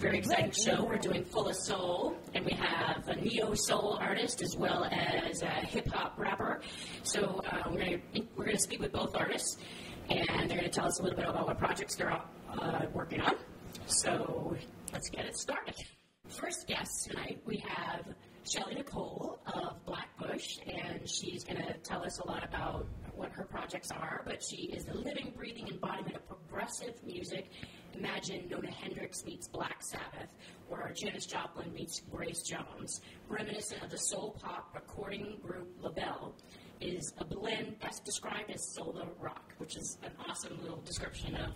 very exciting show. We're doing Full of Soul, and we have a neo-soul artist as well as a hip-hop rapper. So we're going to speak with both artists, and they're going to tell us a little bit about what projects they're working on. So let's get it started. First guest tonight, we have Shelley Nicole of blaKbushe, and she's going to tell us a lot about what her projects are, but she is the living, breathing embodiment of progressive music. Imagine Nona Hendrix meets Black Sabbath, or Janis Joplin meets Grace Jones. Reminiscent of the soul pop recording group LaBelle is a blend best described as solo rock, which is an awesome little description of,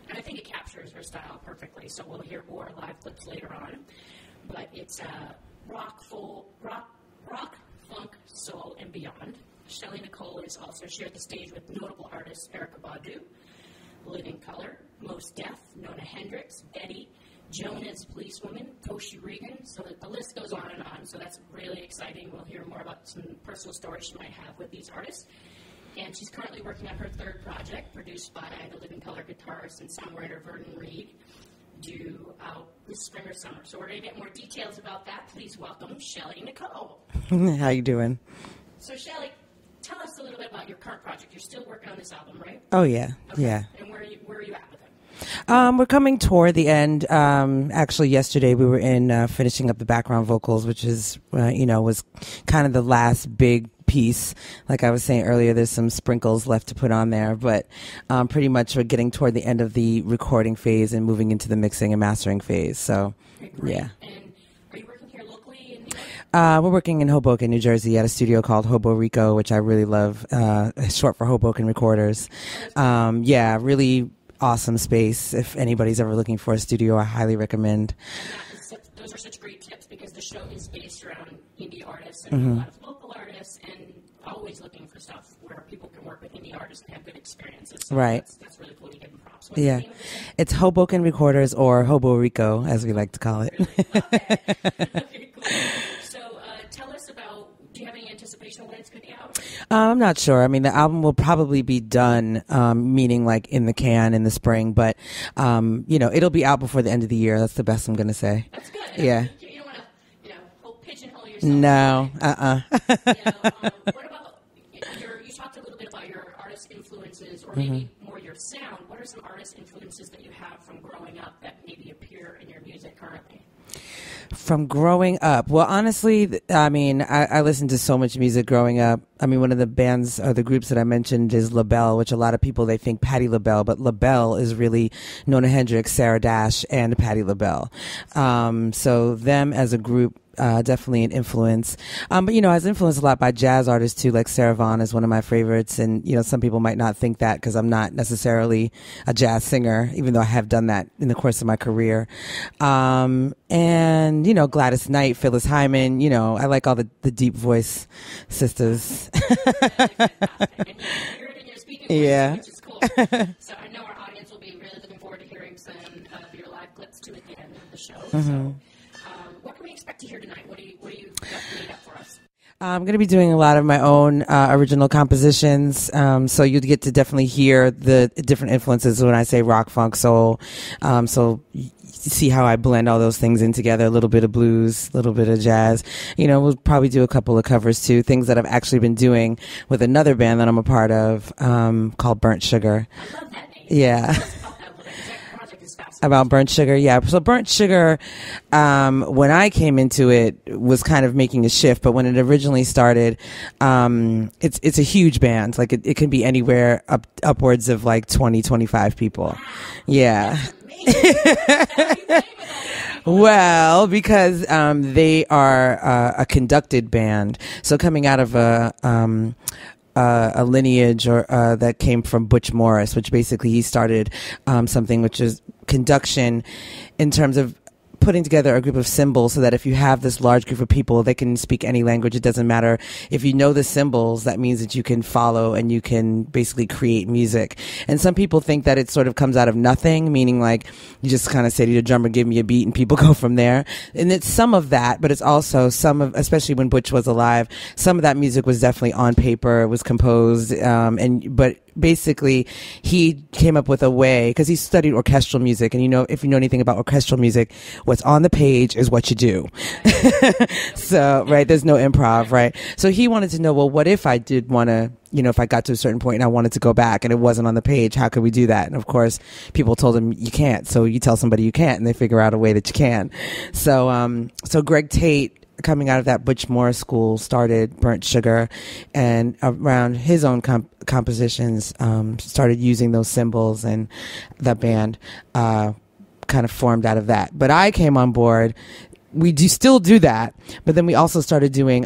and I think it captures her style perfectly, so we'll hear more live clips later on. But it's rock, funk, soul, and beyond. Shelley Nicole has also shared the stage with notable artists Erykah Badu, Living Colour, Most Def, Nona Hendrix, Betty, Jonas Policewoman, Koshi Regan, so the list goes on and on, so that's really exciting. We'll hear more about some personal stories she might have with these artists. And she's currently working on her third project, produced by the Living Colour guitarist and songwriter Vernon Reid, due out this spring or summer. So we're going to get more details about that. Please welcome Shelley Nicole. How you doing? So Shelley, tell us a little bit about your current project. You're still working on this album, right? Oh, yeah. Okay. Yeah. And where are you at with it? We're coming toward the end. Actually, yesterday we were in finishing up the background vocals, which is, was kind of the last big piece. Like I was saying earlier, there's some sprinkles left to put on there, but pretty much we're getting toward the end of the recording phase and moving into the mixing and mastering phase. So, yeah. And are you working here locally in New York? We're working in Hoboken, New Jersey, at a studio called Hobo Rico, which I really love. Short for Hoboken Recorders. Really awesome space. If anybody's ever looking for a studio, I highly recommend. Those are such great tips because the show is based around indie artists and a lot of local artists, and always looking for stuff where people can work with indie artists and have good experiences. So right. That's really cool to give them props. Yeah. It's Hoboken Recorders, or Hobo Rico, as we like to call it. Really love it. Okay, cool. So tell us about, do you have any anticipation of when it's going to be out? I'm not sure. I mean, the album will probably be done, meaning like in the can in the spring, but, it'll be out before the end of the year. That's the best I'm going to say. That's good. Yeah. You don't want to, pigeonhole yourself. No. What about, you talked a little bit about your artist influences, or maybe more your sound. What are some artist influences that you have from growing up that maybe appear in your music currently? From growing up, well, honestly, I mean, I listened to so much music growing up. I mean, one of the bands or the groups that I mentioned is LaBelle, which a lot of people, they think Patti LaBelle, but LaBelle is really Nona Hendrix, Sarah Dash, and Patti LaBelle. So them as a group, definitely an influence. But, I was influenced a lot by jazz artists too, like Sarah Vaughan is one of my favorites. And, some people might not think that because I'm not necessarily a jazz singer, even though I have done that in the course of my career. And, Gladys Knight, Phyllis Hyman, I like all the deep voice sisters. Yeah. Which is cool. So I know our audience will be really looking forward to hearing some of your live clips too at the end of the show. So what can we expect to hear tonight? What do you got made up for us? I'm going to be doing a lot of my own original compositions, so you get to definitely hear the different influences when I say rock, funk, soul. So you see how I blend all those things in together, a little bit of blues, a little bit of jazz. We'll probably do a couple of covers too, things that I've actually been doing with another band that I'm a part of called Burnt Sugar. I love that name. Yeah. About Burnt Sugar, yeah. So Burnt Sugar, when I came into it, was kind of making a shift. But when it originally started, it's a huge band. Like it can be anywhere upwards of like 20, 25 people. Yeah. Well, because they are a conducted band. So coming out of a lineage or that came from Butch Morris, which basically he started something which is conduction in terms of putting together a group of symbols so that if you have this large group of people, they can speak any language. It doesn't matter. If you know the symbols, that means that you can follow and you can basically create music. And some people think that it sort of comes out of nothing, meaning like you just kind of say to your drummer, give me a beat, and people go from there. And it's some of that, but it's also some of, especially when Butch was alive, some of that music was definitely on paper, it was composed, but basically he came up with a way, because he studied orchestral music, and if you know anything about orchestral music, what's on the page is what you do. So, right, there's no improv, right? So he wanted to know, well, what if I did want to, if I got to a certain point and I wanted to go back and it wasn't on the page, how could we do that? And of course, people told him you can't. So you tell somebody you can't, and they figure out a way that you can. So, so Greg Tate, coming out of that Butch Morris school, started Burnt Sugar, and around his own compositions, started using those cymbals, and the band kind of formed out of that. But I came on board. We still do that, but then we also started doing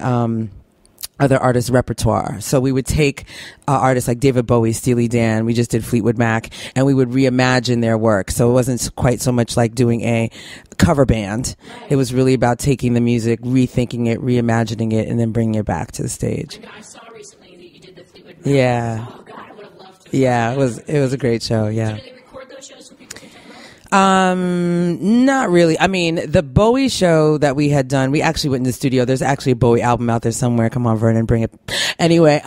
other artists' repertoire. So we would take artists like David Bowie, Steely Dan, we just did Fleetwood Mac, and we would reimagine their work. So it wasn't quite so much like doing a cover band. It was really about taking the music, rethinking it, reimagining it, and then bringing it back to the stage. I saw recently that you did the Fleetwood Mac. Yeah. Oh, God, I would have loved to. Yeah, it was a great show, yeah. So do they record those shows so people can check them out? Not really. I mean, the Bowie show that we had done, we actually went in the studio. There's actually a Bowie album out there somewhere. Come on, Vernon, bring it. Anyway,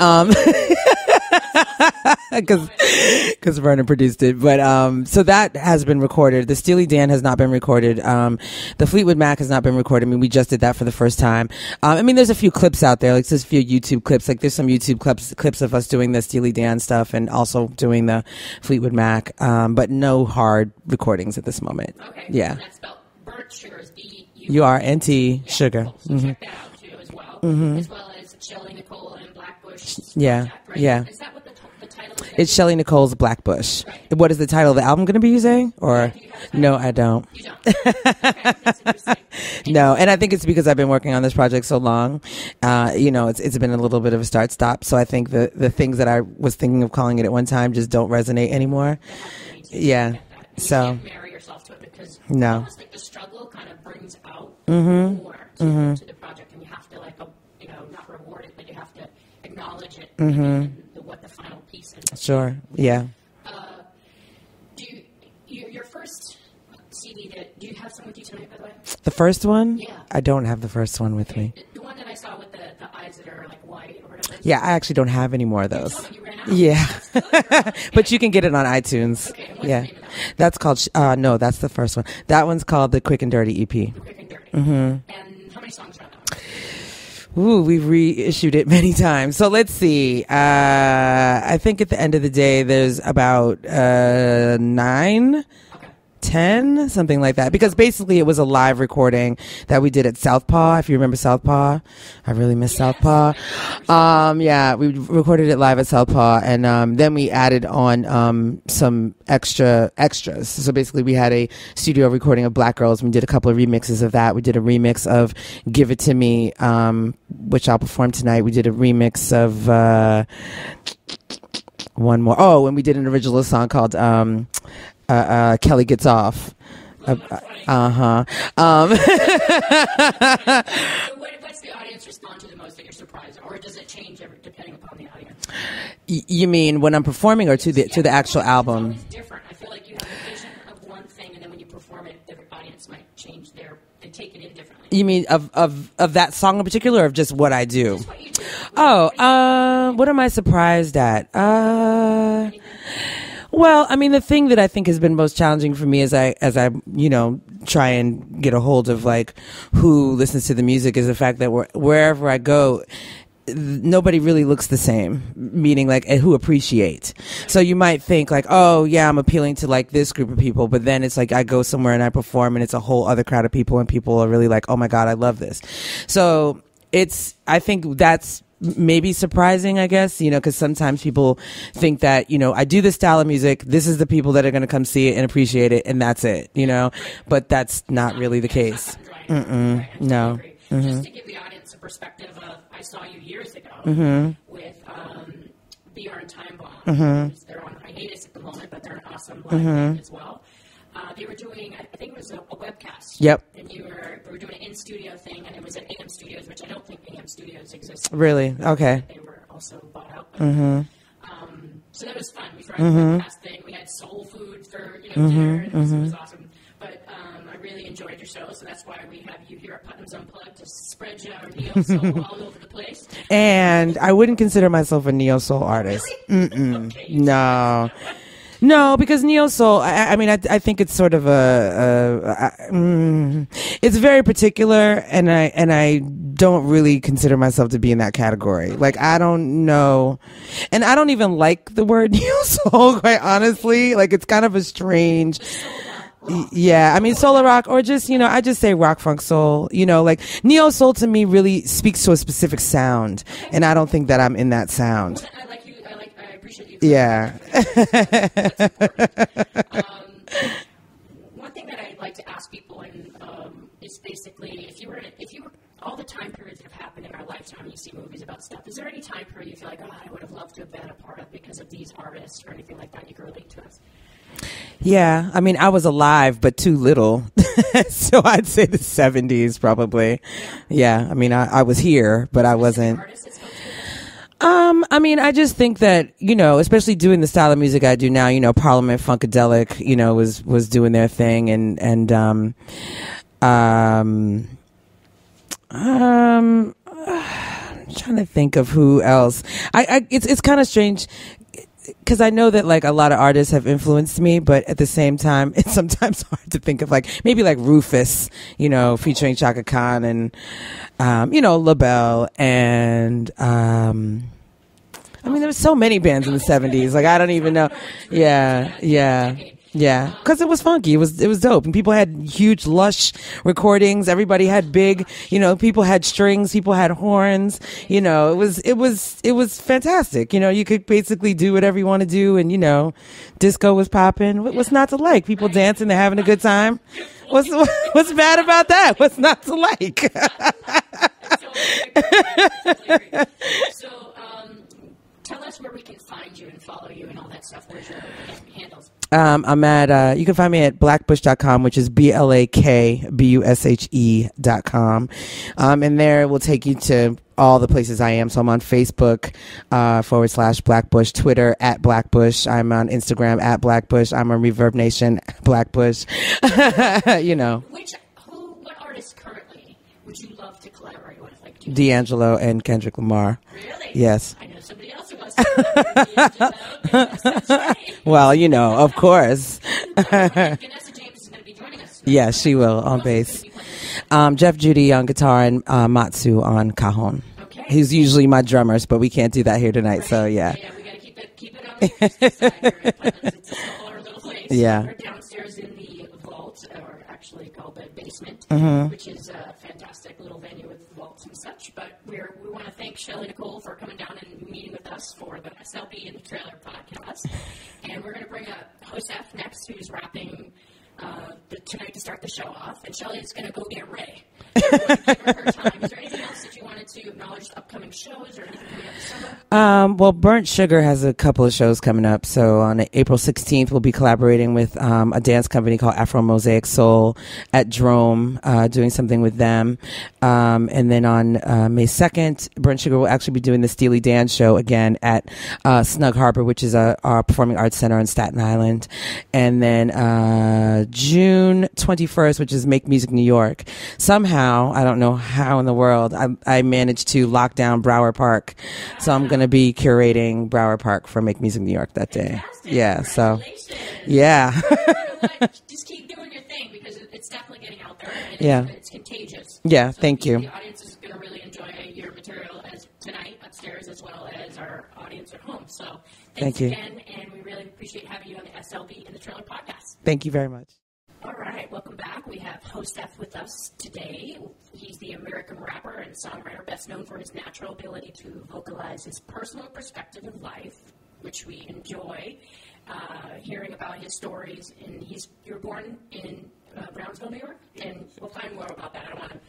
because Vernon produced it. But so that has been recorded. The Steely Dan has not been recorded. The Fleetwood Mac has not been recorded. I mean, we just did that for the first time. I mean, there's a few clips out there. Like there's a few YouTube clips. Like there's some YouTube clips of us doing the Steely Dan stuff and also doing the Fleetwood Mac. But no hard recordings at this moment. Okay. Yeah. That's spelled Burnt Sugar is BURNT Sugar. Cool. So check that out too as well. As well as Shelley Nicole and blaKbushe. Yeah. Project, right? Yeah. Is that what the title is? It's Shelley Nicole's blaKbushe. Right. What is the title of the album going to be, you say? Or no, I don't. You don't. Okay, that's interesting. No, and I think it's because I've been working on this project so long. It's been a little bit of a start-stop. So I think the things that I was thinking of calling it at one time just don't resonate anymore. Yeah. So you can't marry yourself to it because no. Almost like the struggle kind of brings out more to the project, and you have to not reward it, but you have to acknowledge it and what the final piece is. Sure. Yeah. Your first CD? Do you have some with you tonight, by the way? The first one? Yeah. I don't have the first one with me. The one that I saw with the eyes that are like white or whatever. Yeah, I actually don't have any more of those. You ran out. Yeah. But you can get it on iTunes. Okay, and what's Yeah. the name of that one? That's called, no, that's the first one. That one's called the Quick and Dirty EP. Quick and Dirty. And how many songs are on that one? Ooh, we've reissued it many times. So let's see. I think at the end of the day, there's about 9, 10, something like that. Because basically it was a live recording that we did at Southpaw. If you remember Southpaw, I really miss Southpaw. Yeah, we recorded it live at Southpaw, and then we added on some extras. So basically we had a studio recording of Black Girls. We did a couple of remixes of that. We did a remix of Give It To Me, which I'll perform tonight. We did a remix of one more. Oh, and we did an original song called Kelly Gets Off. So what's the audience respond to the most that you're surprised, or does it change depending upon the audience? You mean when I'm performing, or to the actual album? It's different. I feel like you have a vision of one thing, and then when you perform it, the audience might change they take it in differently. You mean of that song in particular, or of just what I do? Just what you do. Oh, what am I surprised at? Well, I mean, the thing that I think has been most challenging for me as I try and get a hold of like who listens to the music is the fact that wherever I go, nobody really looks the same, meaning like who appreciate. So you might think like, oh yeah, I'm appealing to like this group of people, but then it's like I go somewhere and I perform and it's a whole other crowd of people and people are really like, oh my God, I love this. So I think that's maybe surprising, I guess, because sometimes people think that, I do this style of music, this is the people that are going to come see it and appreciate it, and that's it, but that's not really the case. No. Just to give the audience a perspective of, I saw you years ago with BR and Time Bomb. They're on hiatus at the moment, but they're an awesome live band as well. They were doing, I think it was a webcast. Yep. And we were doing an in-studio thing, and it was at AM Studios, which I don't think AM Studios exists. Really? Okay. They were also bought out. So that was fun. We tried the webcast thing. We had soul food for dinner, and it was awesome. But I really enjoyed your show, so that's why we have you here at Putnam's Unplugged to spread your neo-soul all over the place. And I wouldn't consider myself a neo-soul artist. Really? Okay, No. No, because neo soul. I mean, I think it's sort of it's very particular, and I don't really consider myself to be in that category. Like, I don't know, and I don't even like the word neo soul. Quite honestly, like, it's kind of a strange. Yeah, I mean, solar rock, or just, I just say rock, funk, soul. Like, neo soul to me really speaks to a specific sound, and I don't think that I'm in that sound. I appreciate you. Yeah. That's important. One thing that I'd like to ask people is basically, if you were all the time periods that have happened in our lifetime, you see movies about stuff. Is there any time period you feel like, I would have loved to have been a part of because of these artists or anything like that you can relate to us? Yeah, I mean, I was alive, but too little. So I'd say the 70s probably. Yeah, I mean, I was here, but I wasn't. I mean, I just think that, especially doing the style of music I do now, Parliament Funkadelic, was doing their thing, and I'm trying to think of who else. It's kind of strange, because I know that, like, a lot of artists have influenced me, but at the same time, it's sometimes hard to think of, like, maybe like Rufus, featuring Chaka Khan, and, LaBelle, and, I mean, there were so many bands in the 70s. Like, I don't even know. Yeah. Because it was funky. It was dope. And people had huge, lush recordings. Everybody had big, people had strings, people had horns. It was fantastic. You could basically do whatever you want to do. And, disco was popping. What's not to like? People dancing, they're having a good time. What's bad about that? What's not to like? Tell us where we can find you and follow you and all that stuff. Where's your handles? I'm at, you can find me at blaKbushe.com, which is BLAKBUSHE.com. And there will take you to all the places I am. So I'm on Facebook, /blaKbushe, Twitter @blaKbushe. I'm on Instagram @blaKbushe. I'm on Reverb Nation blaKbushe. What artists currently would you love to collaborate with? Like D'Angelo and Kendrick Lamar. Really? Yes. I know somebody else who wants to D'Angelo. That's right. Well, of course. Vanessa James is going to be joining us. Yeah, she will on bass. Jeff Judy on guitar and Matsu on cajon. Okay. He's usually my drummers, but we can't do that here tonight. Right. So yeah. Yeah, we got to keep it on the side here at Putnam's. It's a smaller little place. Yeah. We're downstairs in the vault, or actually called the basement, which is a fantastic little venue with vaults and such. But we want to thank Shelley Nicole for coming down and meeting with us for the SLB and the Trailer podcast. And we're going to bring up Hosef next, who's rapping tonight to start the show off. And Shelley's going to go get Ray. Give her time. Is there anything else that you wanted to acknowledge, the upcoming shows or anything we have to summer? Well, Burnt Sugar has a couple of shows coming up. So on April 16th, we'll be collaborating with a dance company called Afro Mosaic Soul at Drome, doing something with them. And then on May 2nd, Burnt Sugar will actually be doing the Steely Dan show again at Snug Harbor, which is our performing arts center on Staten Island. And then June 21st, which is Make Music New York. Somehow, I don't know how in the world, I managed to lock down Brower Park. So I'm going to be curating Brower Park for Make Music New York that day. Fantastic. Yeah, so, yeah. Just keep doing your thing, because it's definitely getting out there. And it's contagious. Yeah, so thank you. The audience is going to really enjoy your material tonight upstairs, as well as our audience at home. So thanks again, and we really appreciate having you on the SLB and the Trailer podcast. Thank you very much. All right, welcome back. We have Hosef with us today. He's the American rapper and songwriter best known for his natural ability to vocalize his personal perspective of life, which we enjoy hearing about his stories. And you were born in Brownsville, New York, and we'll find more about that.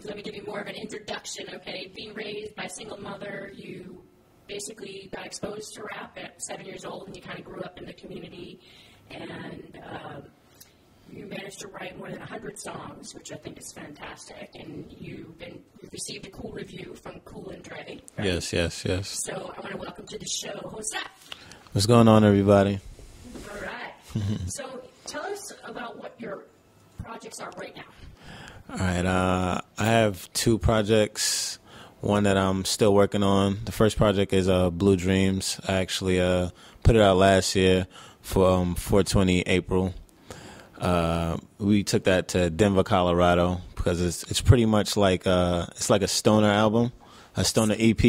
Let me give you more of an introduction, okay? Being raised by a single mother, you basically got exposed to rap at 7 years old, and you kind of grew up in the community, and you managed to write more than 100 songs, which I think is fantastic, and you've received a cool review from Cool and Dre. Right? Yes. So I want to welcome to the show Hosef. What's going on, everybody? All right. So tell us about what your projects are right now. All right. I have 2 projects. One that I'm still working on. The first project is Blue Dreams. I actually put it out last year for 420 April. We took that to Denver, Colorado, because it's pretty much like it's like a stoner album, a stoner EP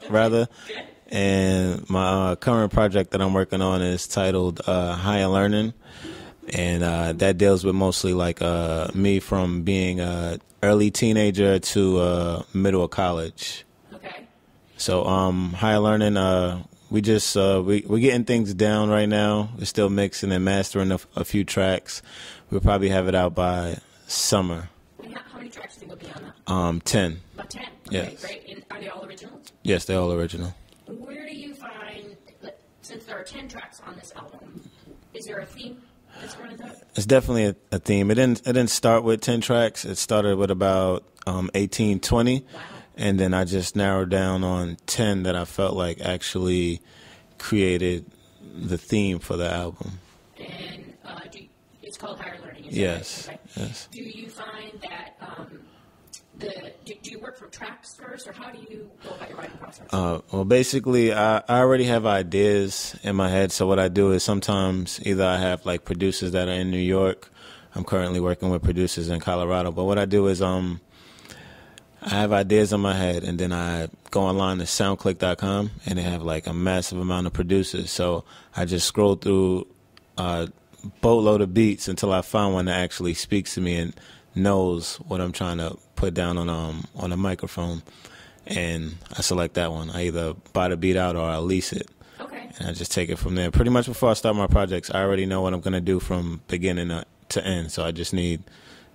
rather. And my current project that I'm working on is titled Higher Learning, and that deals with mostly like me from being a early teenager to middle of college. Okay. So Higher Learning, we just we're getting things down right now. We're still mixing and mastering a few tracks. We'll probably have it out by summer. And how many tracks do you think will be on that? 10. About 10. Okay, Yes. great. And are they all originals? Yes, they're all original. Where do you find, since there are 10 tracks on this album, is there a theme that's running through it? It's definitely a theme. It didn't start with 10 tracks. It started with about 18, 20. Wow. And then I just narrowed down on 10 that I felt like actually created the theme for the album. And it's called Higher Learning, is Yes. that right? Okay. Yes. Do you find that, do you work from tracks first, or how do you go about your writing process? Well, basically, I already have ideas in my head. So what I do is sometimes either I have like producers that are in New York. I'm currently working with producers in Colorado. But what I do is I have ideas in my head, and then I go online to SoundClick.com, and they have like a massive amount of producers. So I just scroll through a boatload of beats until I find one that actually speaks to me and knows what I'm trying to put down on a microphone, and I select that one. I either buy the beat out or I lease it. Okay. And I just take it from there. Pretty much before I start my projects, I already know what I'm going to do from beginning to end. So I just need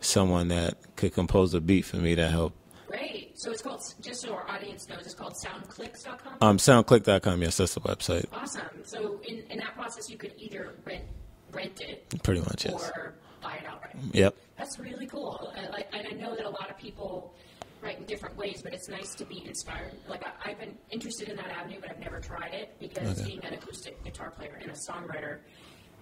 someone that could compose a beat for me to help. Great. So it's called, just so our audience knows, it's called SoundClicks.com? SoundClick.com, yes, that's the website. Awesome. So in that process, you could either rent it. Pretty much, yes. Or buy it outright. Yep. That's really cool. And I know that a lot of people write in different ways, but it's nice to be inspired. Like, I've been interested in that avenue, but I've never tried it because being an acoustic guitar player and a songwriter,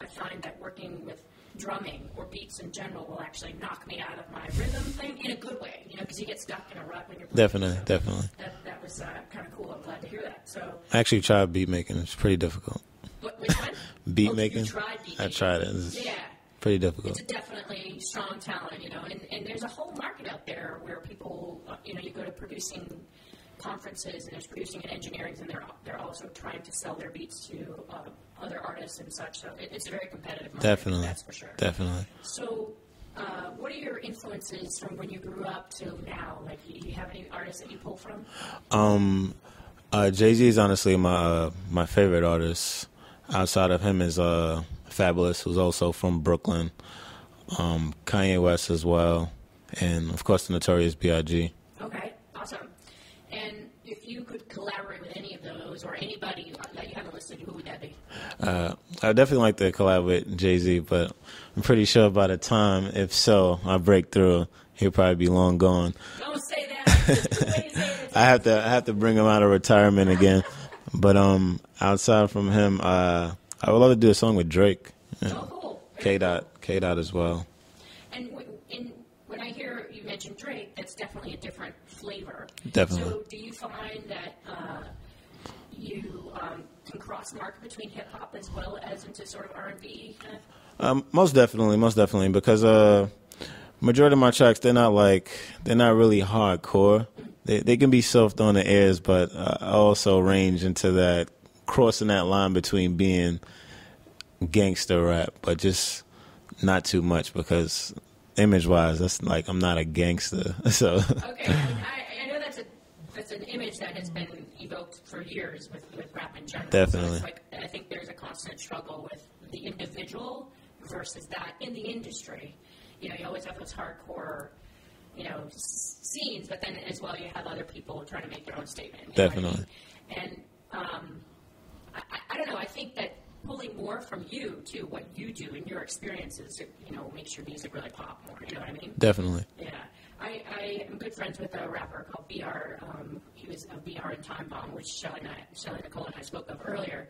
I find that working with drumming or beats in general will actually knock me out of my rhythm thing in a good way, because you get stuck in a rut when you're playing. Definitely. That was kind of cool. I'm glad to hear that. So I actually tried beat making. It's pretty difficult. which one? Beat making? You tried beat I making. tried it. It's pretty difficult. It's a definitely strong talent, and there's a whole market out there where people, you go to producing conferences, and there's producing and engineering, and they're also trying to sell their beats to other artists and such. So it's a very competitive market. Definitely. That's for sure. Definitely. So, what are your influences from when you grew up till now? Like, do you have any artists that you pull from? Jay-Z is honestly my favorite artist. Outside of him is Fabulous, who's also from Brooklyn. Kanye West as well, and of course the Notorious B.I.G. Okay, awesome. And if you could collaborate with any of those or anybody that you haven't listed, who would that be? I definitely like to collab with Jay-Z, but I'm pretty sure by the time, if so, I break through, he'll probably be long gone. Don't say that. I have to bring him out of retirement again. But outside from him, I would love to do a song with Drake. Yeah. Oh, cool. K-Dot as well. And when I hear you mention Drake, that's definitely a different flavor. Definitely. So do you find that you can cross-market between hip-hop as well as into sort of R&B kind of? Most definitely, because majority of my tracks, they're not really hardcore. They can be soft on the ears, but I also range into that, crossing that line between being gangster rap, but just not too much, because image-wise, that's like, I'm not a gangster. So Okay, I know that's an image that has been evoked for years with rap in general. Definitely. So it's I think there's a constant struggle with the individual versus that in the industry. You always have those hardcore, scenes, but then as well you have other people trying to make their own statement. Definitely. And I don't know, I think that pulling more from you to what you do and your experiences, makes your music really pop more, you know what I mean? Definitely. Yeah. I am good friends with a rapper called BR. He was a BR and Time Bomb, which Shelley Nicole and I spoke of earlier.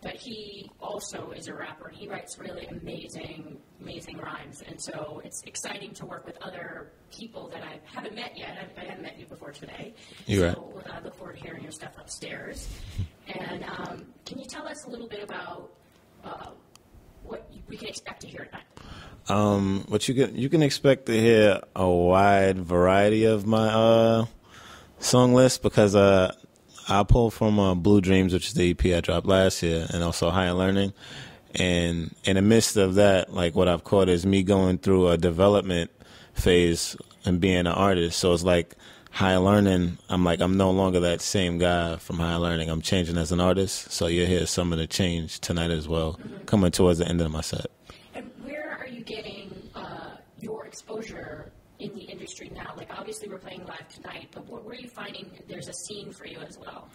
but he also is a rapper. He writes really amazing rhymes, and so it's exciting to work with other people that I haven't met yet. I haven't met you before today. You're so right. I look forward to hearing your stuff upstairs. And can you tell us a little bit about what we can expect to hear tonight? What you can expect to hear a wide variety of my song list, because I pull from Blue Dreams, which is the EP I dropped last year, and also Higher Learning. And in the midst of that, like, what I've caught is me going through a development phase and being an artist. So it's like Higher Learning, I'm no longer that same guy from Higher Learning. I'm changing as an artist. So you'll hear some of the change tonight as well, coming towards the end of my set. And where are you getting your exposure in the industry now? Like, obviously we're playing live tonight, but where are you finding there's a scene for you as well?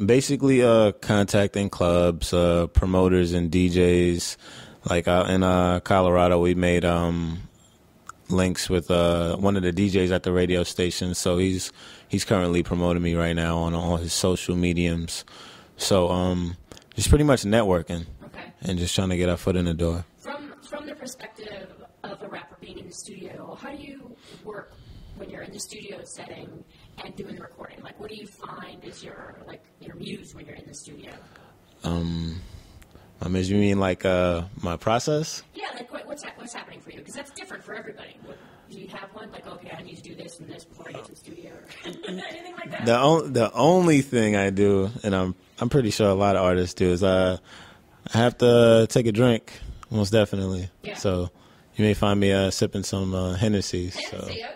Basically contacting clubs, promoters and DJs. Like out in Colorado, we made links with one of the DJs at the radio station. So he's currently promoting me right now on all his social mediums. So just pretty much networking, and just trying to get our foot in the door. From the perspective of a rapper being in the studio, how do you work when you're in the studio setting and doing the recording? Like, what do you find is your muse when you're in the studio? My muse, you mean like my process? Yeah, like what's happening for you? Because that's different for everybody. Do you have one? Like, okay, I need to do this and this before I get to the studio, or anything like that? The only thing I do, and I'm pretty sure a lot of artists do, is I have to take a drink, most definitely. Yeah. So you may find me sipping some Hennessy. Okay. Yeah.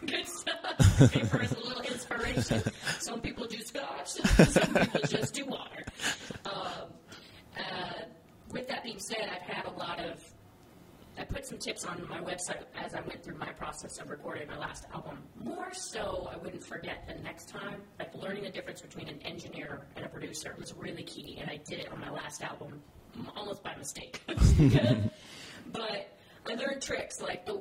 Good stuff. Okay, for us, a little inspiration. Some people do scotch. Some people just do water. With that being said, I put some tips on my website as I went through my process of recording my last album, more so I wouldn't forget the next time. Like, learning the difference between an engineer and a producer was really key, and I did it on my last album almost by mistake. But I learned tricks, like the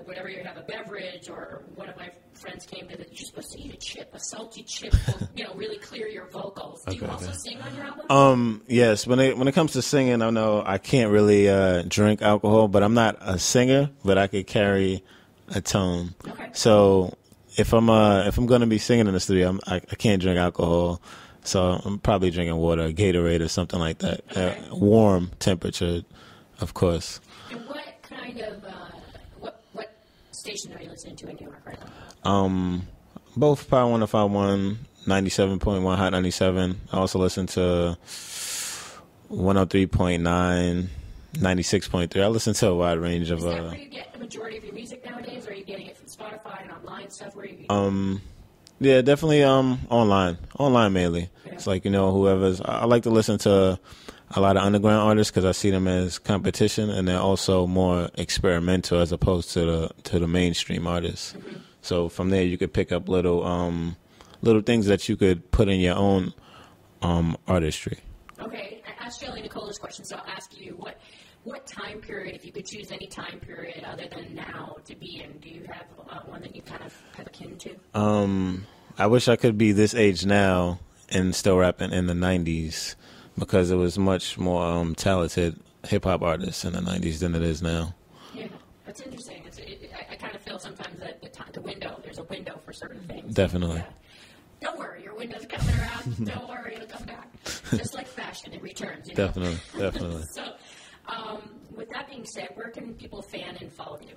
whenever you have a beverage, or one of my friends came to you're supposed to eat a chip, a salty chip will, really clear your vocals. Do you also sing on your album? Yes. When it comes to singing, I know I can't really drink alcohol, but I'm not a singer, but I could carry a tone. Okay. So if I'm gonna be singing in the studio, I can't drink alcohol. So I'm probably drinking water, Gatorade, or something like that. Okay. Warm temperature, of course. And what kind of what station are you listening to in New York right now? Both Power 105.1, 97.1, Hot 97. I also listen to 103.9, 96.3. I listen to a wide range of. Is that where you get the majority of your music nowadays, or are you getting it from Spotify and online stuff? Where are you? Yeah, definitely online mainly. Yeah. It's like, whoever's. I like to listen to a lot of underground artists because I see them as competition, and they're also more experimental as opposed to the mainstream artists. Mm-hmm. So from there, you could pick up little things that you could put in your own artistry. Okay, I asked Shelley Nicole this question, so I'll ask you what time period, if you could choose any time period other than now to be in, do you have one that you kind of have akin to? I wish I could be this age now and still rapping in the 90s, because it was much more talented hip-hop artists in the 90s than it is now. Yeah, that's interesting. I kind of feel sometimes that there's a window for certain things. Definitely. Yeah. Don't worry, your window's coming around. Don't worry, it'll come back. Just like fashion, it returns. Definitely. So, with that being said, where can people fan and follow you?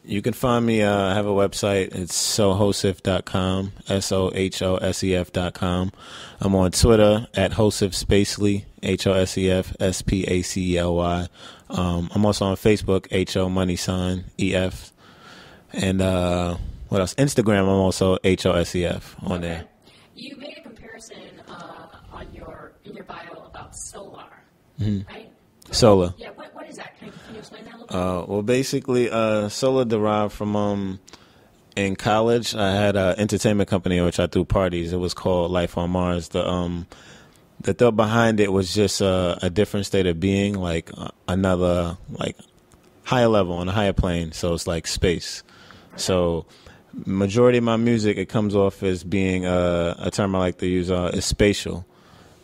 You can find me. I have a website. It's sohosef.com, SOHOSEF.com. I'm on Twitter at Hosef Spacely, HOSEF SPACELY. I'm also on Facebook, HO $EF. And what else? Instagram, I'm also HOSEF on there. You made a comparison in your bio about solar, right? Solar. Yeah, what is that? Can you explain that a little bit? Well, basically, solar derived from in college. I had an entertainment company in which I threw parties. It was called Life on Mars. The thought behind it was just a different state of being, like another higher level on a higher plane. So it's like space. So majority of my music, it comes off as being a term I like to use is spatial.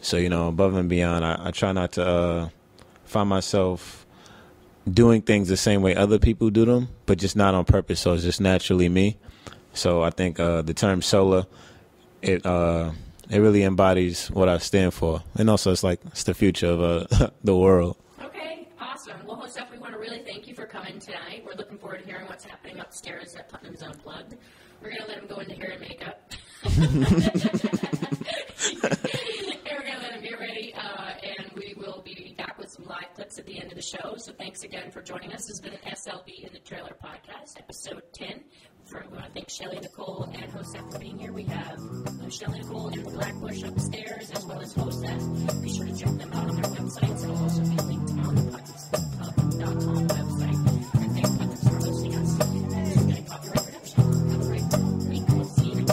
So, above and beyond, I try not to find myself doing things the same way other people do them, but just not on purpose. So it's just naturally me. So I think the term solar, it really embodies what I stand for. And also it's the future of the world. Okay, awesome. Well, Hosef, we want to really thank you for coming tonight. We're looking forward to hearing what's happening upstairs at Putnam's Unplugged. We're going to let him go into hair and makeup. And we're going to let him get ready, and we will be back with some live clips at the end of the show. So thanks again for joining us. This has been an SLB in the Trailer podcast, episode 10. We want to thank Shelley Nicole and Hosef for being here. We have Shelley Nicole and blaKbushe upstairs, as well as Hosef. Be sure to check them out on their websites. It'll also be linked on the PutnamsUnplugged.com website. And thank Putnams for hosting us. This has been a copyright production. Have a great week. We'll see you.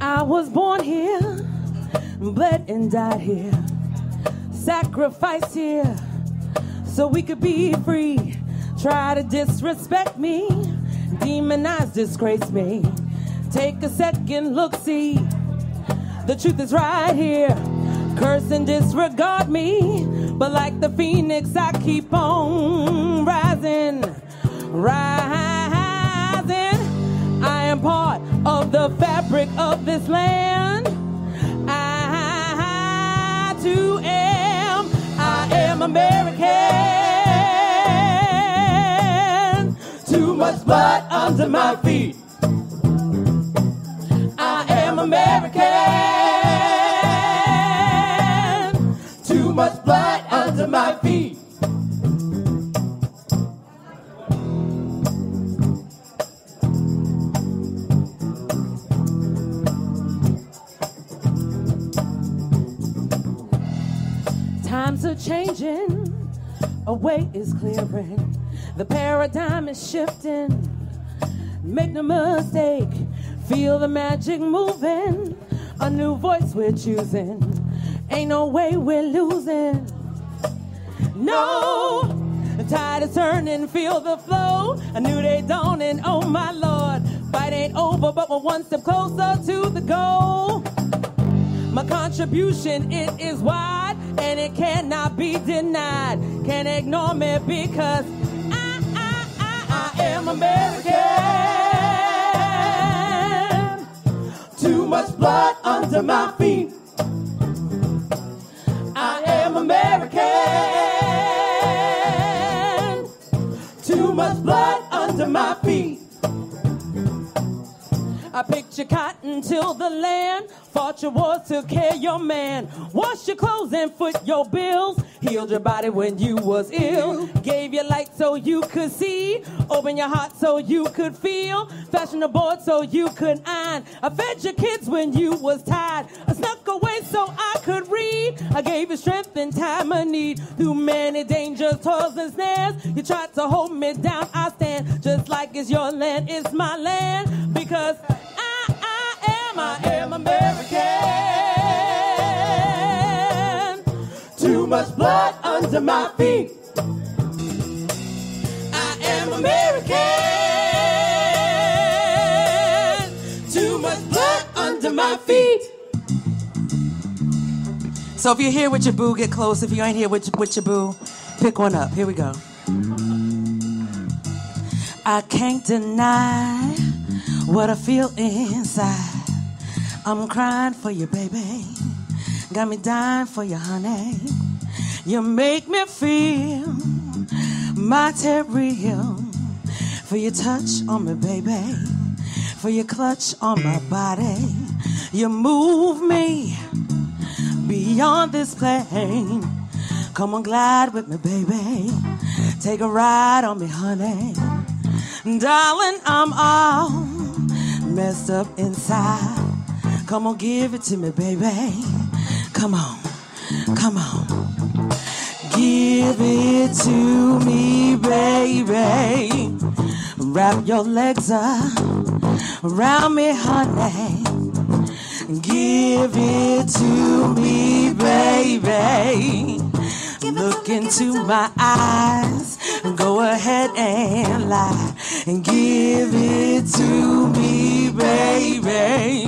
I was born here, bled and died here, sacrificed here, so we could be free. Try to disrespect me, demonize, disgrace me. Take a second look, see, the truth is right here. Curse and disregard me, but like the phoenix I keep on rising, rising. I am part of the fabric of this land. I too am. I am American. Too much blood under my feet. I am American. Too much blood under my feet. Times are changing, a way is clearing, the paradigm is shifting. Make no mistake, feel the magic moving, a new voice we're choosing. Ain't no way we're losing. No, the tide is turning, feel the flow, a new day dawning, oh my Lord. Fight ain't over, but we're one step closer to the goal. My contribution, it is wide, and it cannot be denied. Can't ignore me because I am American. Too much blood under my feet. I am American. Too much blood under my feet. I picked your cotton till the land, fought your wars, took care of your man, washed your clothes and foot your bills, healed your body when you was ill, gave you light so you could see, open your heart so you could feel, fashioned a board so you could iron, I fed your kids when you was tired, I snuck away so I could read, I gave you strength in time of need, through many dangers, toils and snares, you tried to hold me down, I stand, just like it's your land, it's my land, because I am American. Too much blood under my feet. I am American. Too much blood under my feet. So if you're here with your boo, get close. If you ain't here with your boo, pick one up. Here we go. I can't deny what I feel inside. I'm crying for you, baby. Got me dying for you, honey. You make me feel material. For your touch on me, baby. For your clutch on my body. You move me beyond this plane. Come on, glide with me, baby. Take a ride on me, honey. Darling, I'm all messed up inside. Come on, give it to me, baby. Come on, come on. Give it to me, baby. Wrap your legs around me, honey. Give it to me, baby. Look into my eyes. Go ahead and lie. And give it to me, baby.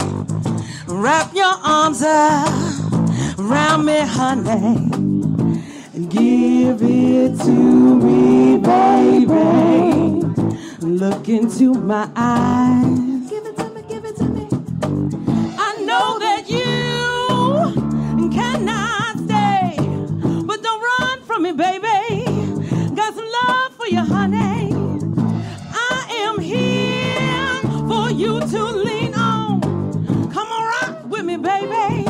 Wrap your arms around me, honey. Give it to me, baby. Look into my eyes. Give it to me, give it to me. I know that you cannot stay, but don't run from me, baby. Got some love for you, honey. I am here for you to lean on. Come on, rock with me, baby.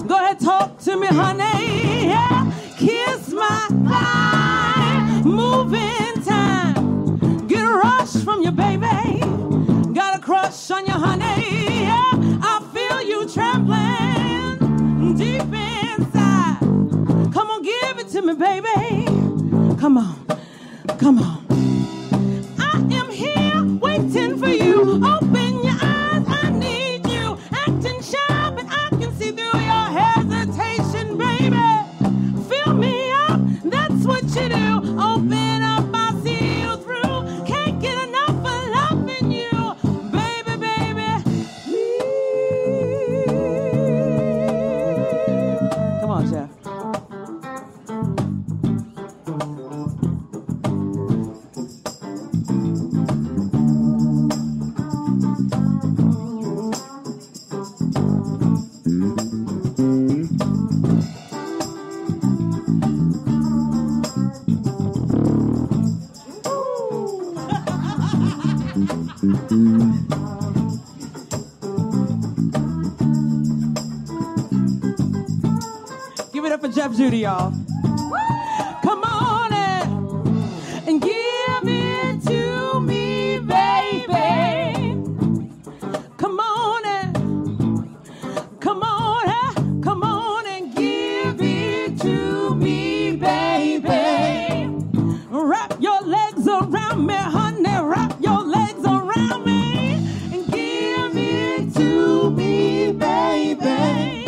Go ahead, talk to me, honey. Yeah. Kiss my thigh, moving time. Get a rush from you, baby. Got a crush on you, honey. Yeah, I feel you trembling deep inside. Come on, give it to me, baby. Come on, come on. I am here waiting for you. Open your eyes, I need you. Acting shy, but I can see through your hesitation, baby. Me up, that's what you do. Open up, I see you through. Can't get enough of loving you, baby, baby. Come on, Jeff. Give it up for Jeff Judy, y'all. Come on and give it to me, baby. Come on and give it to me, baby. Wrap your legs around me, honey. Wrap your legs around me and give it to me, baby.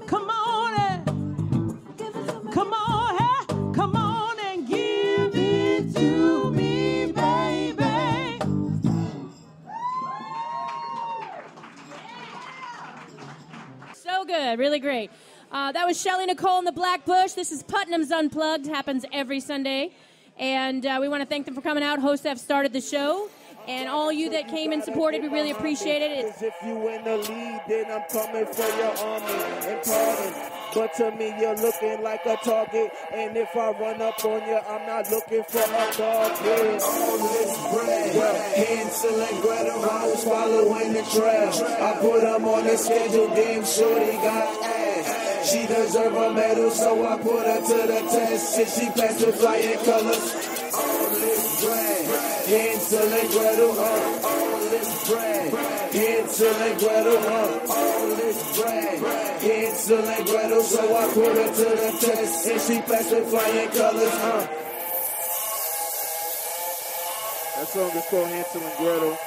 Come on and give it to me, baby. So good, really great. That was Shelley Nicole and the blaKbushe. This is Putnam's Unplugged, happens every Sunday. And we want to thank them for coming out. Hosef started the show. And all you that came and supported, we really appreciate it. If you in the lead, then I'm coming for your army and pardon. But to me, you're looking like a target. And if I run up on you, I'm not looking for a target. All this bread, Hansel and Gretel, I was following the trail. I put them on the schedule, damn shorty got ass. She deserve a medal, so I put her to the test. Since she passed with flying colors. All this bread, Hansel and Gretel, all this bread. Hansel and Gretel, all this bread. Hansel and Gretel, so I put her to the test. And she passed with flying colors, That song is called Hansel and Gretel.